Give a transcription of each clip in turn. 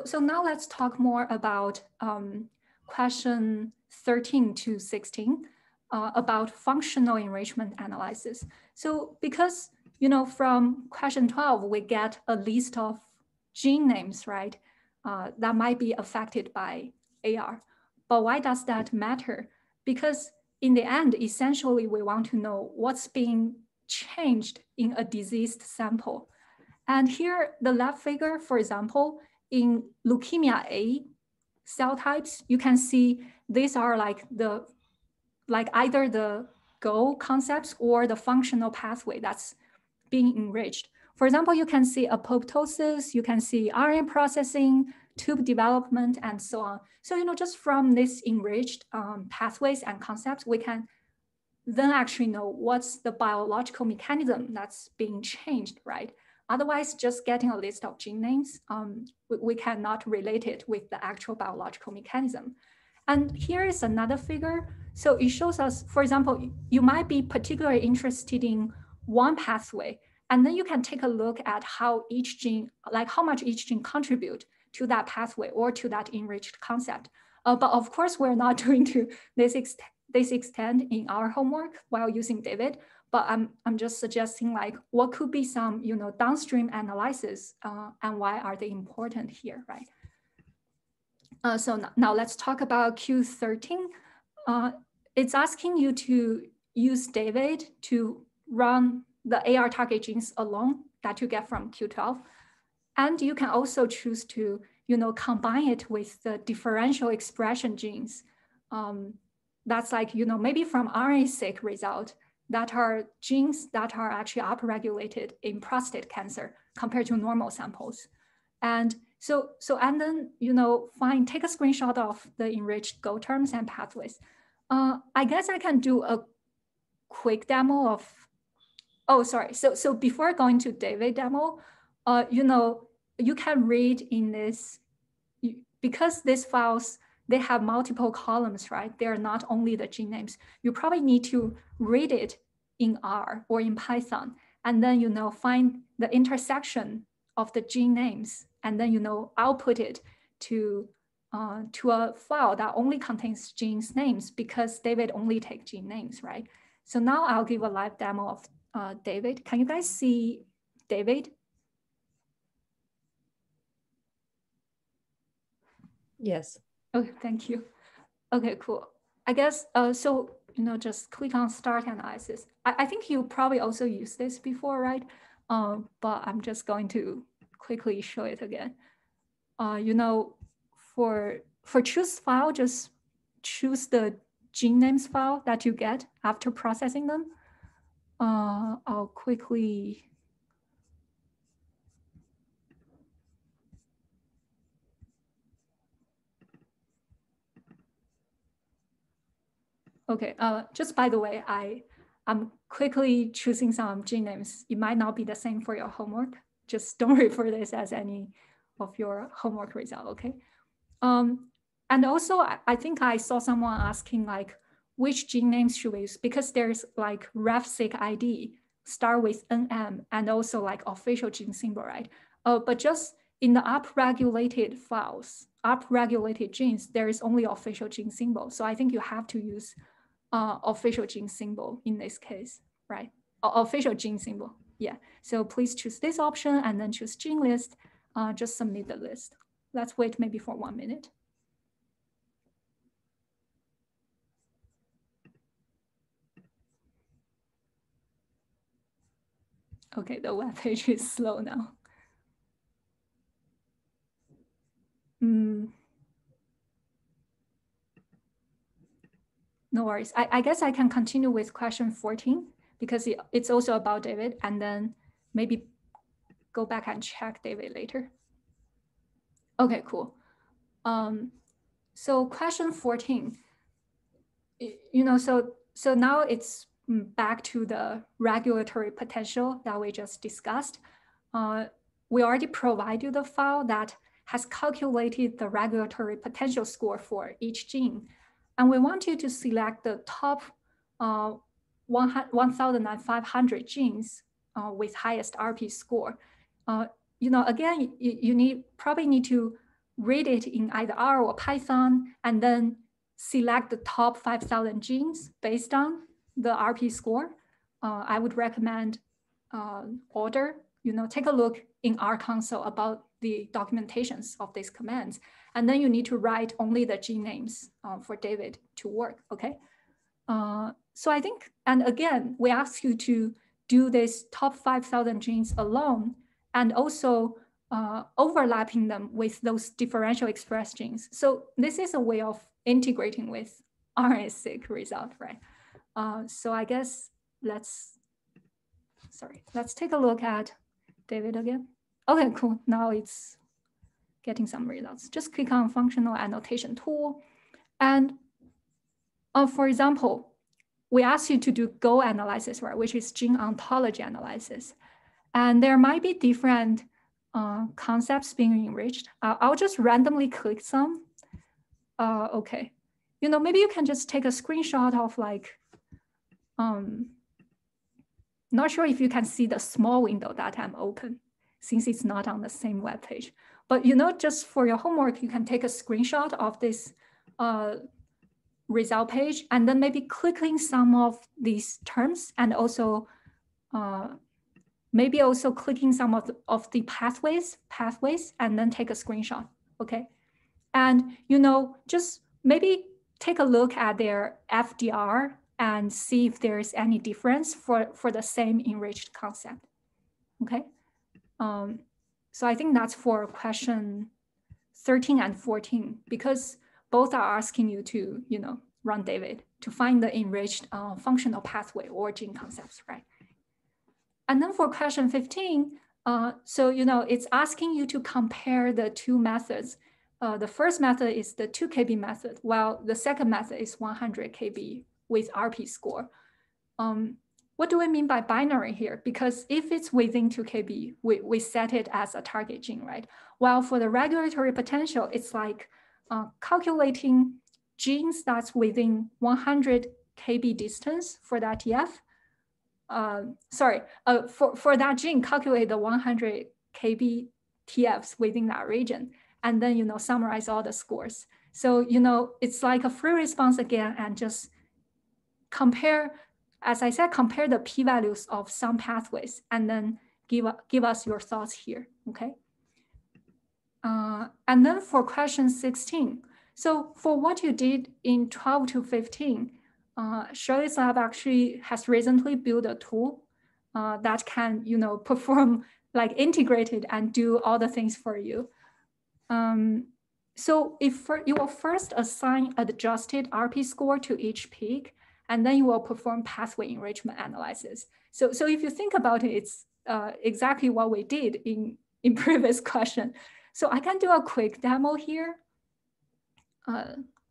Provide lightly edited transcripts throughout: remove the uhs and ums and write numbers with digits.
So now let's talk more about question 13 to 16 about functional enrichment analysis. So because, from question 12, we get a list of gene names, right? That might be affected by AR. But why does that matter? Because in the end, essentially, we want to know what's being changed in a diseased sample. And here, the left figure, for example, in leukemia A cell types, you can see these are like either the goal concepts or the functional pathway that's being enriched. For example, you can see apoptosis, you can see RNA processing, tube development, and so on. So, just from these enriched pathways and concepts, we can then actually know what's the biological mechanism that's being changed, right? Otherwise, just getting a list of gene names, we cannot relate it with the actual biological mechanism. And here is another figure. So it shows us, for example, you might be particularly interested in one pathway, and then you can take a look at how each gene, like how much each gene contribute to that pathway or to that enriched concept. But of course, we're not doing to this extent in our homework while using David. But I'm just suggesting like what could be some downstream analysis and why are they important here, right? So now let's talk about Q13. It's asking you to use David to run the AR target genes alone that you get from Q12. And you can also choose to combine it with the differential expression genes. That's like, maybe from RNA-seq result that are genes that are actually upregulated in prostate cancer compared to normal samples. And and then, take a screenshot of the enriched Go terms and pathways. I guess I can do a quick demo of, oh, sorry. So before going to David demo, you can read in this, because these files, they have multiple columns, right? They're not only the gene names. You probably need to read it in R or in Python, and then, find the intersection of the gene names, and then, output it to a file that only contains genes names, because David only takes gene names, right? So now I'll give a live demo of David. Can you guys see David? Yes. Okay, thank you. Okay, cool. I guess, so, just click on start analysis. I think you probably also used this before, right? But I'm just going to quickly show it again. For choose file, just choose the gene names file that you get after processing them. I'll quickly. Okay, just by the way, I'm quickly choosing some gene names. It might not be the same for your homework. Just don't refer this as any of your homework result, okay? And also, I think I saw someone asking like, which gene names should we use? Because there's like RefSeq ID, start with NM, and also like official gene symbol, right? But just in the upregulated files, upregulated genes, there is only official gene symbol. So I think you have to use official gene symbol in this case, right? Official gene symbol, yeah. So please choose this option and then choose gene list, just submit the list. Let's wait maybe for 1 minute. Okay, the web page is slow now. No worries. I guess I can continue with question 14 because it's also about David, and then maybe go back and check David later. Okay, cool. So question 14, so now it's back to the regulatory potential that we just discussed. We already provide you the file that has calculated the regulatory potential score for each gene. And we want you to select the top 1,500 genes with highest RP score. Again, you probably need to read it in either R or Python, and then select the top 5,000 genes based on the RP score. I would recommend order, take a look in R console about the documentations of these commands. And then you need to write only the gene names for David to work, okay? So I think, and again, we ask you to do this top 5,000 genes alone and also overlapping them with those differential express genes. So this is a way of integrating with RNA-seq result, right? So I guess let's take a look at David again. Okay, cool. Now it's getting some results. Just click on functional annotation tool. And for example, we ask you to do Go analysis, right, which is gene ontology analysis. And there might be different concepts being enriched. I'll just randomly click some. Okay, maybe you can just take a screenshot of like, not sure if you can see the small window that I'm open since it's not on the same web page. But just for your homework, you can take a screenshot of this result page and then maybe clicking some of these terms and also maybe also clicking some of the pathways and then take a screenshot, okay? And just maybe take a look at their FDR and see if there is any difference for the same enriched concept, okay? So I think that's for question 13 and 14, because both are asking you to, run David to find the enriched functional pathway or gene concepts, right? And then for question 15, so, it's asking you to compare the two methods. The first method is the 2 KB method, while the second method is 100 KB with RP score. What do we mean by binary here? Because if it's within 2 KB, we set it as a target gene, right? While for the regulatory potential, it's like calculating genes that's within 100 KB distance for that TF. For that gene, calculate the 100 KB TFs within that region, and then summarize all the scores. So it's like a free response again, and just compare, as I said, compare the p-values of some pathways, and then give us your thoughts here, okay? And then for question 16, so for what you did in 12 to 15, Shirley's lab actually has recently built a tool that can, perform like integrated and do all the things for you. So if you will first assign adjusted RP score to each peak, and then you will perform pathway enrichment analysis. So if you think about it, it's exactly what we did in previous question. So I can do a quick demo here.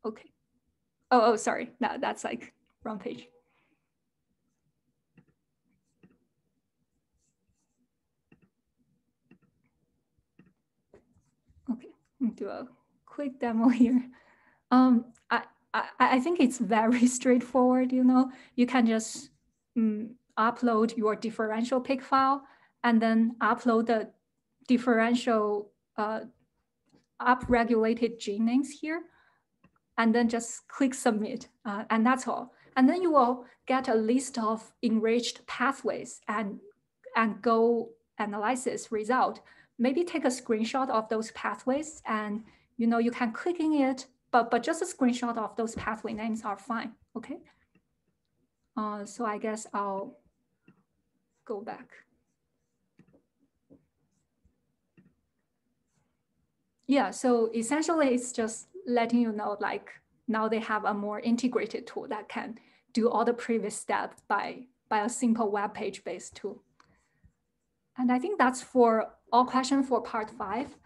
Okay. Oh, sorry. No, that's like wrong page. Okay, I'll do a quick demo here. I think it's very straightforward. You can just upload your differential pick file and then upload the differential upregulated gene names here, and then just click submit, and that's all. And then you will get a list of enriched pathways and Go analysis result. Maybe take a screenshot of those pathways, and you can click in it, but just a screenshot of those pathway names are fine, okay? So I guess I'll go back. Yeah, so essentially it's just letting you know, like, now they have a more integrated tool that can do all the previous steps by a simple web page based tool. And I think that's for all questions for part 5.